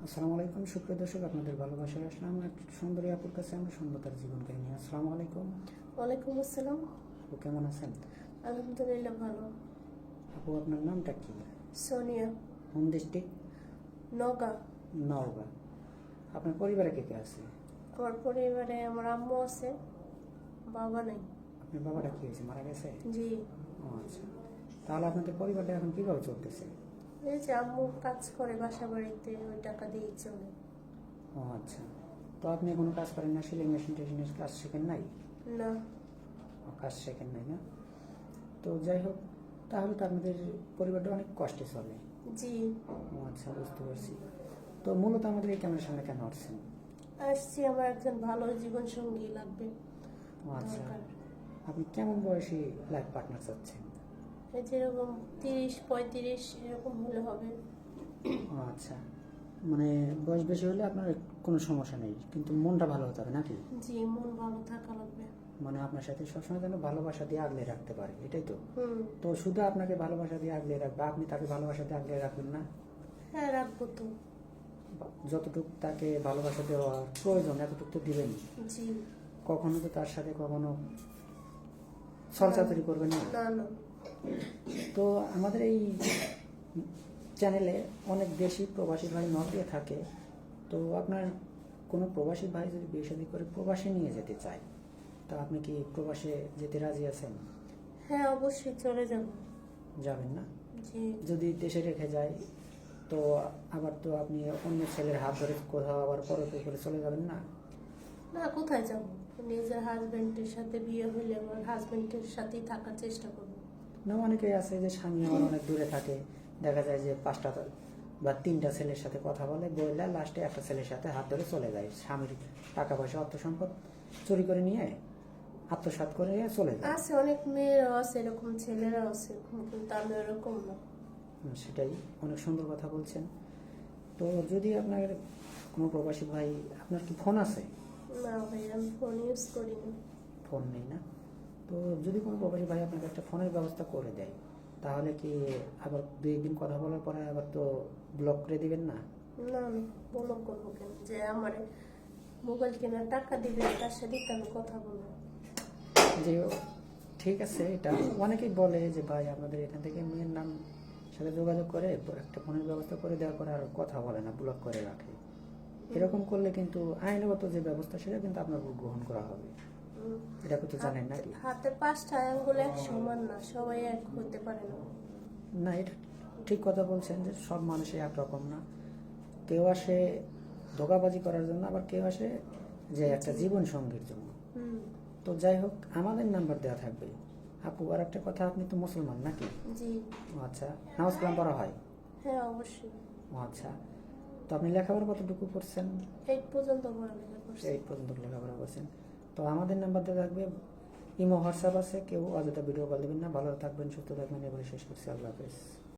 আসসালামু আলাইকুম সুপ্রিয় দর্শক, আপনাদের ভালোবাসায় আসলাম এক সুন্দরী আপুর কাছে আমরা শুনবো তার জীবন কাহিনী। আসসালামু আলাইকুম। ওয়ালাইকুম আসসালাম। আপু কেমন আছেন? আলহামদুলিল্লাহ ভালো। আপু আপনার নামটা কি? সোনিয়া। Home district? নওগাঁ। নওগাঁ। আপনার পরিবারে কে কে আছে? আমার পরিবারে আমার আম্মু আছে, বাবা নাই। আপনার বাবাটা কি হয়েছে, মারা গেছে? জি। ও আচ্ছা, তাহলে আপনাদের পরিবারটা এখন কিভাবে চলতেছে? এই যে আম্মু কাজ করে বাসা বাড়িতে, ওই টাকা দিয়েই চলে। ও আচ্ছা, তো আপনি কোনো কাজ করেন না? সেলাই মেশিন টেশিনের কাজ শেখেন নাই? না। ও, কাজ শেখেন নাই না? তো যাই হোক, তাহলে তো আপনাদের পরিবারটা অনেক কষ্টে চলে। জি। ও আচ্ছা, বুঝতে পারছি। তো মূলত আমাদের এই ক্যামেরার সামনে কেন আসছেন? আসছি, আমার একজন ভালো জীবন সঙ্গী লাগবে। ও আচ্ছা, দরকার। আপনি কেমন বয়সী লাইফ পার্টনার চাচ্ছেন? এই যেরকম 30-35 এরকম হলে হবে। ও আচ্ছা, মানে বয়স বেশি হলে আপনার কোনো সমস্যা নেই, কিন্তু মনটা ভালো হতে হবে নাকি? জি, মন ভালো থাকা লাগবে। মানে আপনার সাথে সবসময় যেন ভালোবাসা দিয়ে আগলে রাখতে পারে, এটাই তো? হুম। তো শুধু আপনাকে ভালোবাসা দিয়ে আগলে রাখবে, আপনি তাকে ভালোবাসা দিয়ে আগলে রাখবেন না? হ্যাঁ, রাখবো তো। যতটুকু তাকে ভালোবাসা দেওয়ার প্রয়োজন এতটুকু তো দিবেন। জি। কখনো তো তার সাথে কখনো ছলচাতুরি করবেন না। না না। তো আমাদের এই চ্যানেলে অনেক দেশি প্রবাসী ভাই নক দিয়ে থাকে। তো আপনার কোনো প্রবাসী ভাই যদি বিয়ে শাদী করে প্রবাসে নিয়ে যেতে চায়, তা আপনি কি প্রবাসে যেতে রাজি আছেন? হ্যাঁ, অবশ্যই চলে যাব। যাবেন না? জি। যদি দেশে রেখে যায়, তো আবার তো আপনি অন্য ছেলের হাত ধরে কোথাও আবার পরকে করে চলে যাবেন না? না, কোথায় যাব? নিজের হাজবেন্ডের সাথে বিয়ে হলে আমার হাজবেন্ডের সাথেই থাকার চেষ্টা করব। না, অনেকেই আছে যে স্বামী আমার অনেক দূরে থাকে, দেখা যায় যে 5টা বা 3টা ছেলের সাথে কথা বলে, বললে লাস্টে একটা ছেলের সাথে হাত ধরে চলে যায়, স্বামীর টাকা পয়সা অর্থ সম্পদ চুরি করে নিয়ে আত্মসাৎ করে নিয়ে চলে যায়। আছে, অনেক মেয়েরাও আছে এরকম, ছেলেরাও আছে এরকম, কিন্তু আমি এরকম না। সেটাই, অনেক সুন্দর কথা বলছেন। তো যদি আপনার কোনো প্রবাসী ভাই, আপনার কি ফোন আছে? না ভাই, আমি ফোন ইউজ করি না। ফোন নেই না? তো যদি কোনো প্রবাসী ভাই আপনাকে একটা ফোনের ব্যবস্থা করে দেয়, তাহলে কি আবার 2 দিন কথা বলার পরে আবার তো ব্লক করে দিবেন না? না না, বলো করবো কেন? যে আমার মোবাইল কেনার টাকা দিবে, তার সাথে আমি কথা বলবো। যে ঠিক আছে, এটা অনেকেই বলে যে ভাই আপনাদের এখান থেকে মেয়ের নাম সাথে যোগাযোগ করে একটা ফোনের ব্যবস্থা করে দেওয়ার পরে আর কথা বলে না, ব্লক করে রাখে। এরকম করলে কিন্তু আইনগত যে ব্যবস্থা সেটা কিন্তু আপনার উপর গ্রহণ করা হবে। এটা তো জানেন নাকি? হাতের 5টা আঙ্গুল এক সমান না, সবাই এক হতে পারে না। না, এটা ঠিক কথা বলছেন যে সব মানুষই একরকম না। কেউ আসে ধোঁকাবাজি করার জন্য, আবার কেউ আসে যে একটা জীবন সঙ্গীর জন্য। হুম। তো যাই হোক, আমাদের নাম্বার দেওয়া থাকবে। আপু, আর একটা কথা, আপনি তো মুসলমান নাকি? জি। ও আচ্ছা, নামাজ কালাম পড়া হয়? হ্যাঁ, অবশ্যই। ও আচ্ছা, তো আপনি লেখাপড়া কতটুকু করছেন? 8 পর্যন্ত পড়ালেখা করছি। 8 পর্যন্ত লেখাপড়া করছেন। তো আমাদের নাম্বার দেওয়া থাকবে, ইমো হোয়াটসঅ্যাপ আছে, কেউ অযথা ভিডিও কল দেবেন না। ভালো থাকবেন, সুস্থ থাকবেন, এবারে শেষ করছি। আল্লাহ হাফেজ।